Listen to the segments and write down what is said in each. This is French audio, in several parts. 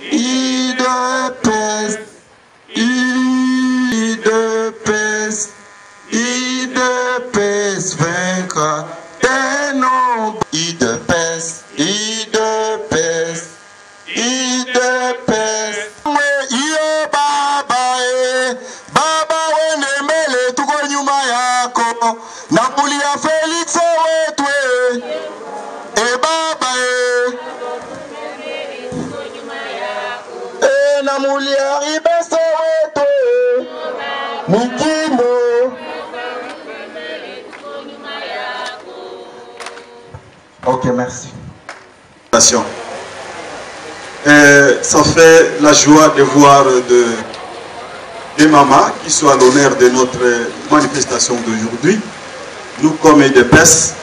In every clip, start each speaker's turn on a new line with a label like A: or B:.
A: IDPS, IDPS, IDPS vaincra des noms. IDPS, IDPS, IDPS. Iyo baba baba wenemele tuko nyuma yako nakulia Felix wetwe baba namulia Ribese wetwe Mikimo. Ok, merci.
B: Ça fait la joie de voir des mamans qui sont à l'honneur de notre manifestation d'aujourd'hui. Nous, comme IDPS,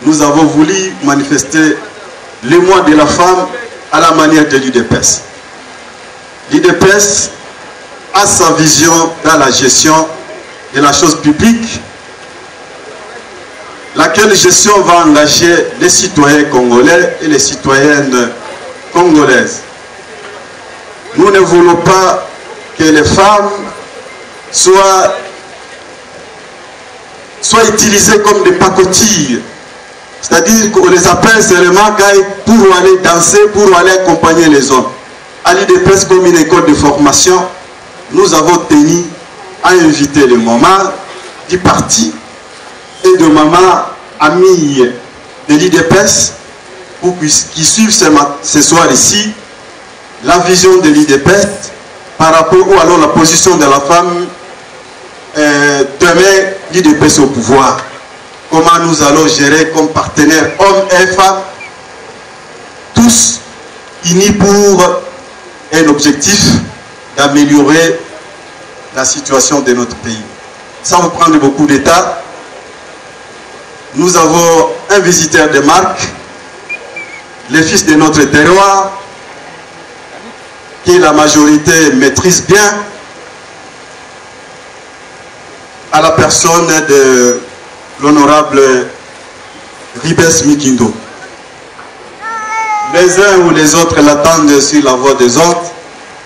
B: nous avons voulu manifester le mois de la femme à la manière de l'IDPS. L'IDPS a sa vision dans la gestion de la chose publique, laquelle gestion va engager les citoyens congolais et les citoyennes congolaises. Nous ne voulons pas que les femmes soient utilisées comme des pacotilles. C'est-à-dire qu'on les appelle seulement pour aller danser, pour aller accompagner les hommes. À l'IDPS comme une école de formation, nous avons tenu à inviter les mamans du parti et de mamans amies de l'IDPS pour qu'ils suivent ce soir ici la vision de l'IDPS par rapport ou alors la position de la femme demain l'IDPS au pouvoir. Comment nous allons gérer comme partenaires hommes et femmes, tous unis pour un objectif d'améliorer la situation de notre pays. Sans prendre beaucoup d'état, nous avons un visiteur de marque, les fils de notre terroir, que la majorité maîtrise bien, à la personne de l'honorable Ribes Mikindo. Les uns ou les autres l'attendent sur la voie des autres,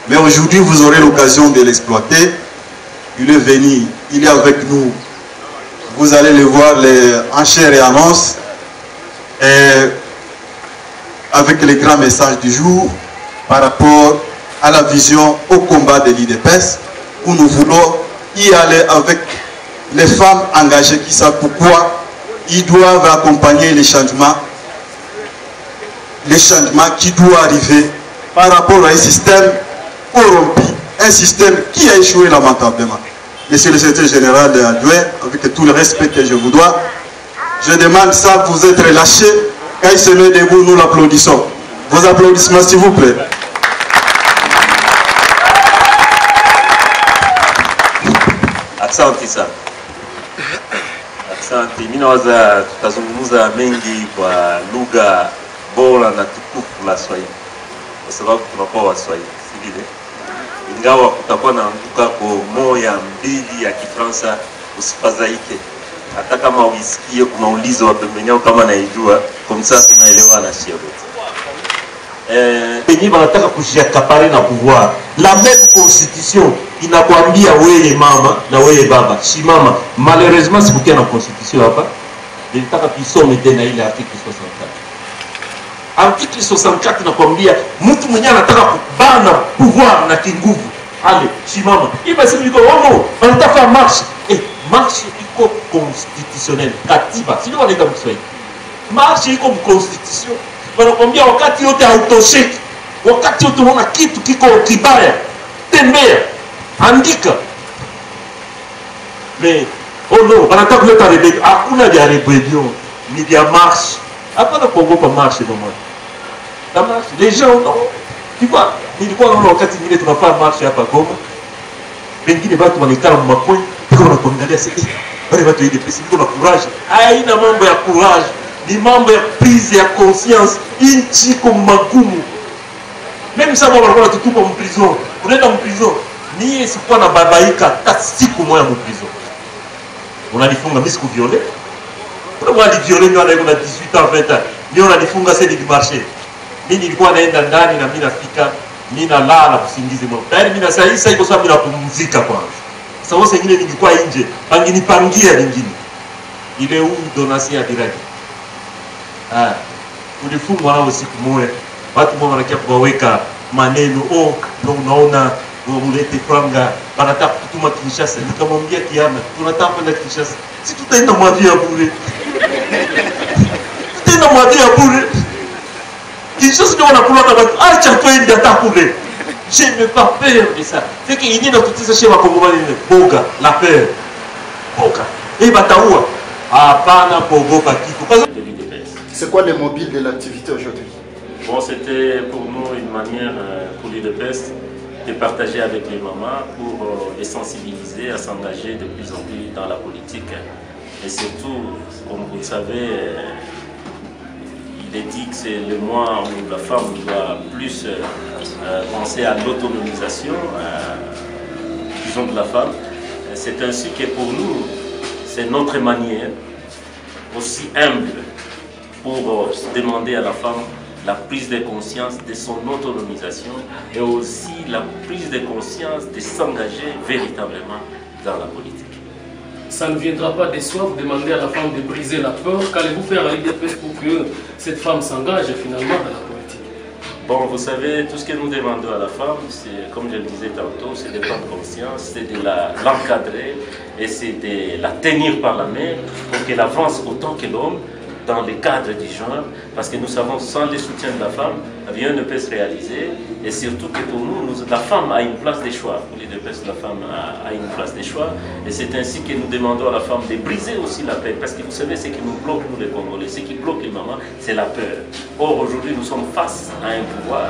B: mais aujourd'hui vous aurez l'occasion de l'exploiter. Il est venu, il est avec nous. Vous allez le voir en chair et en os, et avec les grands messages du jour par rapport à la vision au combat de l'IDPS, où nous voulons y aller avec les femmes engagées qui savent pourquoi ils doivent accompagner les changements qui doivent arriver par rapport à un système corrompu, un système qui a échoué lamentablement. Monsieur le secrétaire général de Adoué, avec tout le respect que je vous dois, je demande ça, vous êtes relâchés. Quand il se met debout, nous l'applaudissons. Vos applaudissements, s'il vous plaît.
C: Asante sana. Asante. Mimi nawaza tutazungumza mengi kwa lugha bora na tukufu la Swahili, kwa sababu tunakuwa Waswahili, si vile? Ingawa kutakuwa na anguka kwa moja mbili ya Kifaransa, usifadhaike. Hata kama uisikie kumaulizo wa pembeni yao kama naijua, kwa sasa tunaelewana sio wote. Penye wanataka kujiakapare na pouvoir. La même constitution inakwambia wewe mama na wewe baba. Si mama, malheureusement sikukia na constitution hapa. Nilitaka tuisome tena ile article 64. Article 64 inakwambia mtu mwenye anataka kubana pouvoir na kinguvu. Ale, si mama. Iba si niko wao, wanataka marche. Marche iko constitutionnel. Katiba, sio wanaita mswahili. Marche iko constitution. Wanakwambia wakati yote hautosheki, wakati yote unaona kitu kiko kibaya, tembea, andika. Mais oh non, wanataka kuleta rebellion. Hakuna ya rebellion, ni ya marche. Hapana kuogopa marche mama. La marche, les gens non. Tu vois, nilikuwa naona wakati mwingine tunafanya marche hapa Goma. Wengine watu wanaikala mapoi, tuko wanakuangalia sasa. Wale watu ile pesa niko na courage. Haina mambo ya courage. Ni mambo ya prise ya conscience, inchi comme magumu. Même ça, on va tout en prison. On est en prison. Ni sikuwa na babaika hata siku moja mu prison. Unanifunga mimi siku violé. Pourquoi ni violé ni wana 18 ans 20 ans. Ni unanifunga c'est du marché. Mimi nilikuwa naenda ndani na mimi nafika mina lala kusingizi mwa tayari mina sasa iko sawa mina kupumzika kwanza sasa wose ngine ningikuwa nje panginipangia lingine ile huu donasi ya direct ulifungwa nao siku moja watu mbona wanakia kuwaweka maneno ndio unaona wamulete franga wanataka kutuma Kinshasa nikamwambia Kiana tunataka kwenda Kinshasa si tutaenda mwavia bure tutaenda mwavia bure Kinshasa ndio wanakula watu acha twende atakule je n'ai pas peur de ça c'est que yini natutisa chez wakongomani boga la peur boga bataua hapana kuogopa kitu.
D: C'est quoi les mobiles de l'activité aujourd'hui?
E: Bon, c'était pour nous une manière pour l'UDPS de partager avec les mamans pour les sensibiliser à s'engager de plus en plus dans la politique. Et surtout, comme vous le savez, il est dit que c'est le mois où la femme doit plus penser à l'autonomisation, disons de la femme. C'est ainsi que pour nous, c'est notre manière aussi humble pour demander à la femme la prise de conscience de son autonomisation et aussi la prise de conscience de s'engager véritablement dans la politique.
F: Ça ne viendra pas de soi, vous demandez à la femme de briser la peur. Qu'allez-vous faire à l'UDPS pour que cette femme s'engage finalement dans la politique?
E: Bon, vous savez, tout ce que nous demandons à la femme, c'est, comme je le disais tantôt, c'est de prendre conscience, c'est de l'encadrer et c'est de la tenir par la main pour qu'elle avance autant que l'homme dans le cadre du genre, parce que nous savons sans le soutien de la femme, rien ne peut se réaliser, et surtout que pour nous, la femme a une place de choix. Pour les UDPS, la femme a une place de choix, et c'est ainsi que nous demandons à la femme de briser aussi la paix, parce que vous savez, ce qui nous bloque, nous les Congolais, ce qui bloque les mamans, c'est la peur. Or, aujourd'hui, nous sommes face à un pouvoir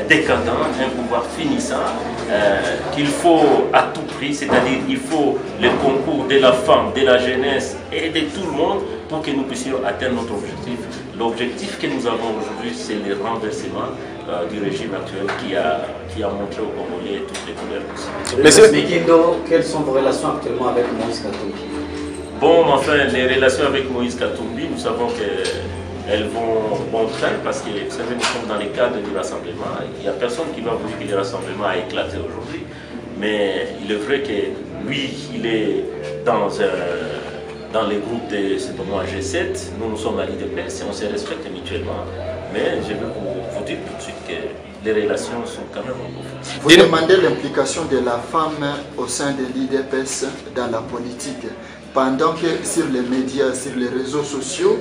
E: décadent, un pouvoir finissant, qu'il faut à tout prix, c'est-à-dire il faut le concours de la femme, de la jeunesse et de tout le monde pour que nous puissions atteindre notre objectif. L'objectif que nous avons aujourd'hui, c'est le renversement du régime actuel qui a montré aux Congolais toutes les couleurs possibles.
G: Monsieur Mikindo, quelles sont vos relations actuellement avec Moïse Katumbi?
E: Bon, enfin, les relations avec Moïse Katumbi, nous savons qu'elles vont bon train parce que, vous savez, nous sommes dans les cadres du rassemblement. Il n'y a personne qui va vous dire que le rassemblement a éclaté aujourd'hui. Mais il est vrai que lui, il est dans les groupes de G7. Nous sommes à l'UDPS et on se respecte mutuellement. Mais je veux vous dire tout de suite que les relations sont quand même en conflit.
D: Vous demandez l'implication de la femme au sein de l'UDPS dans la politique. Pendant que sur les médias, sur les réseaux sociaux,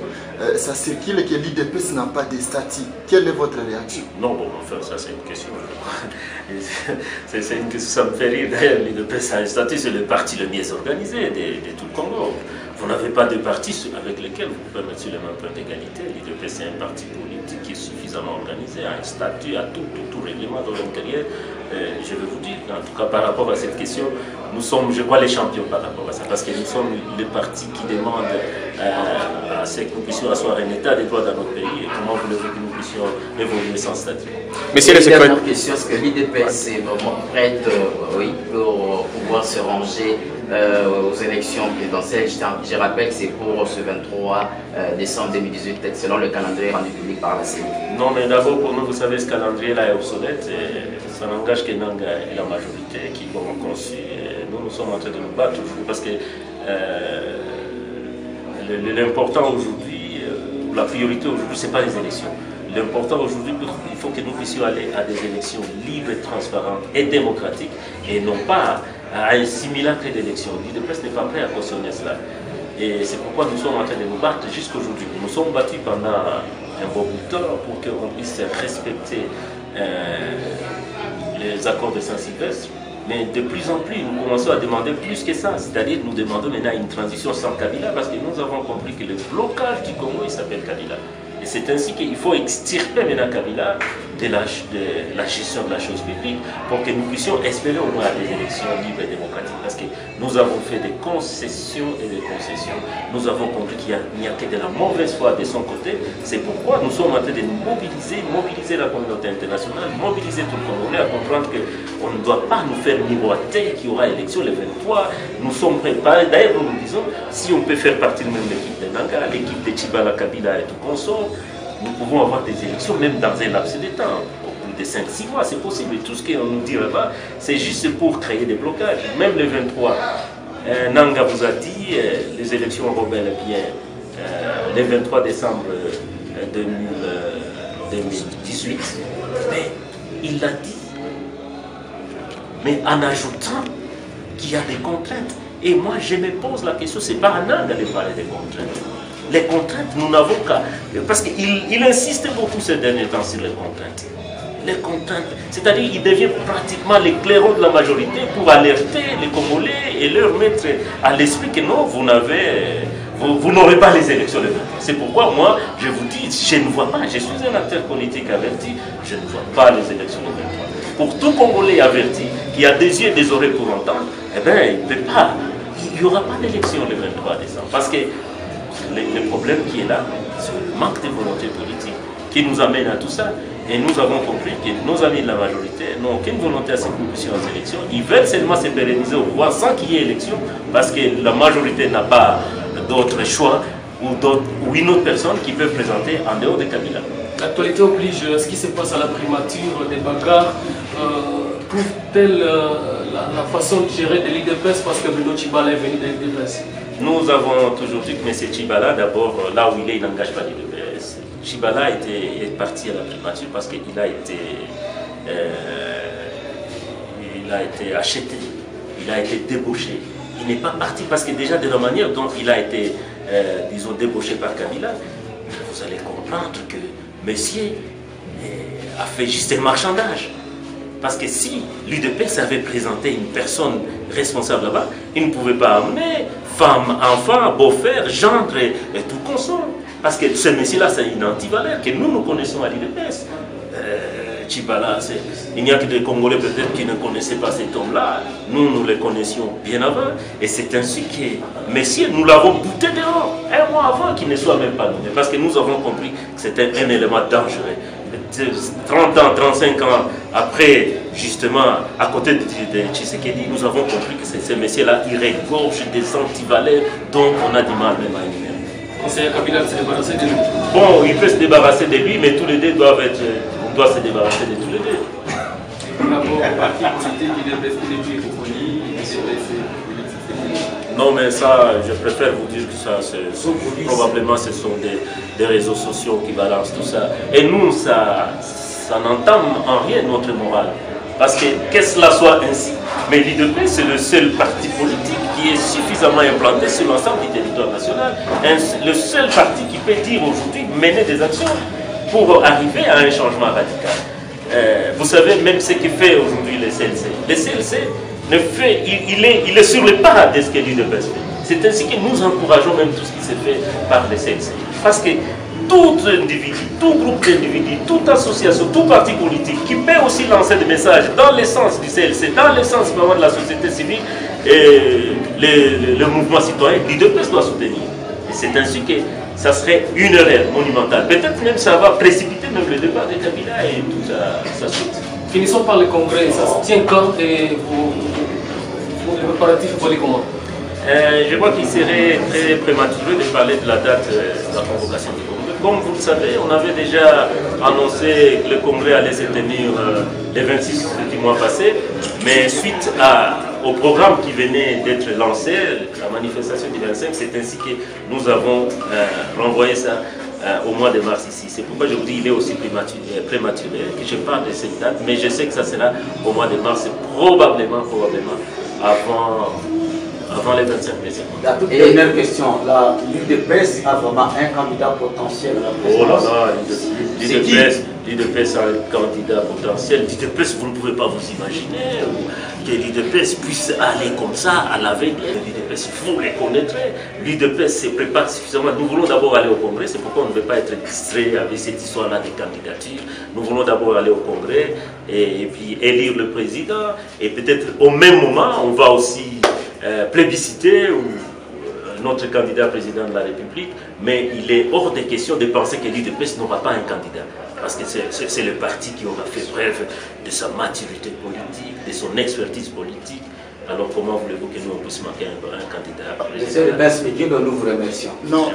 D: ça circule que l'UDPS n'a pas de statut. Quelle est votre réaction?
E: Non, bon, enfin, ça c'est une question. C'est une question, ça me fait rire. D'ailleurs, l'UDPS a un statut, c'est le parti le mieux organisé de tout le Congo. Vous n'avez pas de parti avec lequel vous pouvez mettre sur le même point d'égalité. L'UDPS c'est un parti politique qui est suffisamment organisé, a un statut, a tout règlement dans l'intérieur. Je vais vous dire, en tout cas par rapport à cette question, nous sommes, je crois, les champions par rapport à ça, parce que nous sommes le parti qui demande à ce que nous puissions asseoir un état de droit dans notre pays. Et comment voulez-vous que nous puissions évoluer sans statut?
G: Monsieur le secrétaire, dernière question, est-ce que l'UDPS est vraiment prête pour pouvoir se ranger aux élections présidentielles? Je rappelle que c'est pour ce 23 décembre 2018, selon le calendrier rendu public par la CENI.
E: Non, mais d'abord, pour nous, vous savez, ce calendrier-là est obsolète. Ça n'engage que Nanga et la majorité qui l'ont conçu. Nous sommes en train de nous battre aujourd'hui parce que l'important aujourd'hui, la priorité aujourd'hui, ce n'est pas les élections. L'important aujourd'hui, il faut que nous puissions aller à des élections libres, transparentes et démocratiques et non pas à un simulacre d'élections. L'UDPS n'est pas prêt à cautionner cela. Et c'est pourquoi nous sommes en train de nous battre jusqu'aujourd'hui. Nous nous sommes battus pendant un bon bout de temps pour qu'on puisse respecter les accords de Saint-Sylvestre. Mais de plus en plus, nous commençons à demander plus que ça. C'est-à-dire, nous demandons maintenant une transition sans Kabila parce que nous avons compris que le blocage du Congo, il s'appelle Kabila. Et c'est ainsi qu'il faut extirper maintenant Kabila de la gestion de la chose publique pour que nous puissions espérer au moins des élections libres et démocratiques. Parce que nous avons fait des concessions et des concessions. Nous avons compris qu'il n'y a que de la mauvaise foi de son côté. C'est pourquoi nous sommes en train de nous mobiliser la communauté internationale, mobiliser tout le Congolais à comprendre qu'on ne doit pas nous faire miroiter qu'il y aura élection le 23. Nous sommes préparés. D'ailleurs, nous nous disons, si on peut faire partie même l'équipe de Nanga, l'équipe de Tchibala Kabila et tout consort, nous pouvons avoir des élections même dans un laps de temps, au bout de 5-6 mois, c'est possible. Et tout ce qu'on nous dit là-bas, c'est juste pour créer des blocages. Même le 23, Nanga vous a dit, les élections rebelles, bien, le 23 décembre 2018, mais il l'a dit, mais en ajoutant qu'il y a des contraintes. Et moi, je me pose la question, c'est pas à Nanga de parler des contraintes. Les contraintes, nous n'avons qu'à... Parce qu'il insiste beaucoup ces derniers temps sur les contraintes. Les contraintes, c'est-à-dire il devient pratiquement l'éclairant de la majorité pour alerter les Congolais et leur mettre à l'esprit que non, vous n'aurez pas les élections le 23. C'est pourquoi moi, je vous dis, je ne vois pas, je suis un acteur politique averti, je ne vois pas les élections le 23. Pour tout Congolais averti, qui a des yeux et des oreilles pour entendre, eh bien, il ne peut pas, il n'y aura pas d'élection le 23 décembre. Parce que le problème qui est là, c'est le manque de volonté politique qui nous amène à tout ça. Et nous avons compris que nos amis de la majorité n'ont aucune volonté à ce que nous puissions aux élections. Ils veulent seulement se pérenniser au pouvoir sans qu'il y ait élection, parce que la majorité n'a pas d'autre choix ou une autre personne qui peut présenter en dehors de Kabila.
F: L'actualité oblige, ce qui se passe à la primature, des bagarres, trouve-t-elle la façon de gérer de l'IDPS parce que Bruno Tshibala est venu de l'IDPS? Nous avons toujours dit que M. Tshibala, d'abord, là où il est, il n'engage pas l'IDPS. Tshibala est parti à la primature parce qu'il a été acheté, il a été débauché. Il n'est pas parti parce que déjà de la manière dont il a été, disons, débauché par Kabila, vous allez comprendre que Messier a fait juste un marchandage. Parce que si l'UDPS avait présenté une personne responsable là-bas, il ne pouvait pas amener femmes, enfants, beau-frère, gendre et tout consort. Parce que ce monsieur-là, c'est une antivaleur que nous connaissons à l'UDPS. Tshibala, il n'y a que des Congolais peut-être qui ne connaissaient pas cet homme-là. Nous le connaissions bien avant. Et c'est ainsi que Messier, nous l'avons bouté dehors, un mois avant qu'il ne soit même pas nommé. Parce que nous avons compris que c'était un élément dangereux. 30 ans, 35 ans après, justement, à côté de Tshisekedi, nous avons compris que ce monsieur-là, il regorge des antivaleurs dont on a du mal même à énumérer. C'est Kabila de se débarrasser de lui.
E: Bon, il peut se débarrasser de lui, mais tous les deux doivent être... On doit se débarrasser de tous les deux.
F: D'abord, parti politique, il est depuis Fokoni,
E: non, mais ça, je préfère vous dire que ça, probablement, ce sont des réseaux sociaux qui balancent tout ça. Et nous, ça n'entame en rien notre morale. Parce que cela soit ainsi, mais l'IDP, c'est le seul parti politique qui est suffisamment implanté sur l'ensemble du territoire national. Le seul parti qui peut dire aujourd'hui mener des actions pour arriver à un changement radical. Vous savez même ce que fait aujourd'hui le CLC. Le CLC, il est sur le pas de ce que l'UDPS fait. C'est ainsi que nous encourageons même tout ce qui se fait par le CLC. Parce que tout individu, tout groupe d'individus, toute association, tout parti politique qui peut aussi lancer des messages dans le sens du CLC, dans le sens vraiment de la société civile et le mouvement citoyen, l'UDPS doit soutenir. Et c'est ainsi que ça serait une erreur monumentale. Peut-être même ça va précipiter même le départ de Kabila et toute sa suite.
F: Finissons par le congrès. Ça se tient quand et les préparatifs, vous voyez comment?
E: Je crois qu'il serait très prématuré de parler de la date de la convocation du congrès. Comme vous le savez, on avait déjà annoncé que le congrès allait se tenir le 26 du mois passé, mais suite au programme qui venait d'être lancé, la manifestation du 25, c'est ainsi que nous avons renvoyé ça au mois de mars ici. C'est pourquoi je vous dis qu'il est aussi prématuré que je parle de cette date, mais je sais que ça sera au mois de mars, probablement avant les 25 décembre.
H: La toute dernière question, l'UDPS a vraiment un candidat potentiel à la présidence?
E: Oh là là, l'UDPS a un candidat potentiel. L'UDPS, vous ne pouvez pas vous imaginer que l'UDPS puisse aller comme ça à l'aveugle. L'UDPS, vous les connaîtrez. L'UDPS se prépare suffisamment. Nous voulons d'abord aller au Congrès, c'est pourquoi on ne veut pas être distrait avec cette histoire-là des candidatures. Nous voulons d'abord aller au Congrès et puis élire le président. Et peut-être au même moment, on va aussi plébisciter notre candidat président de la République, mais il est hors de question de penser que l'UDPS n'aura pas un candidat. Parce que c'est le parti qui aura fait preuve de sa maturité politique, de son expertise politique. Alors comment voulez-vous que nous on puisse manquer un candidat président?
H: Monsieur le Bess, nous vous remercions.
D: Non,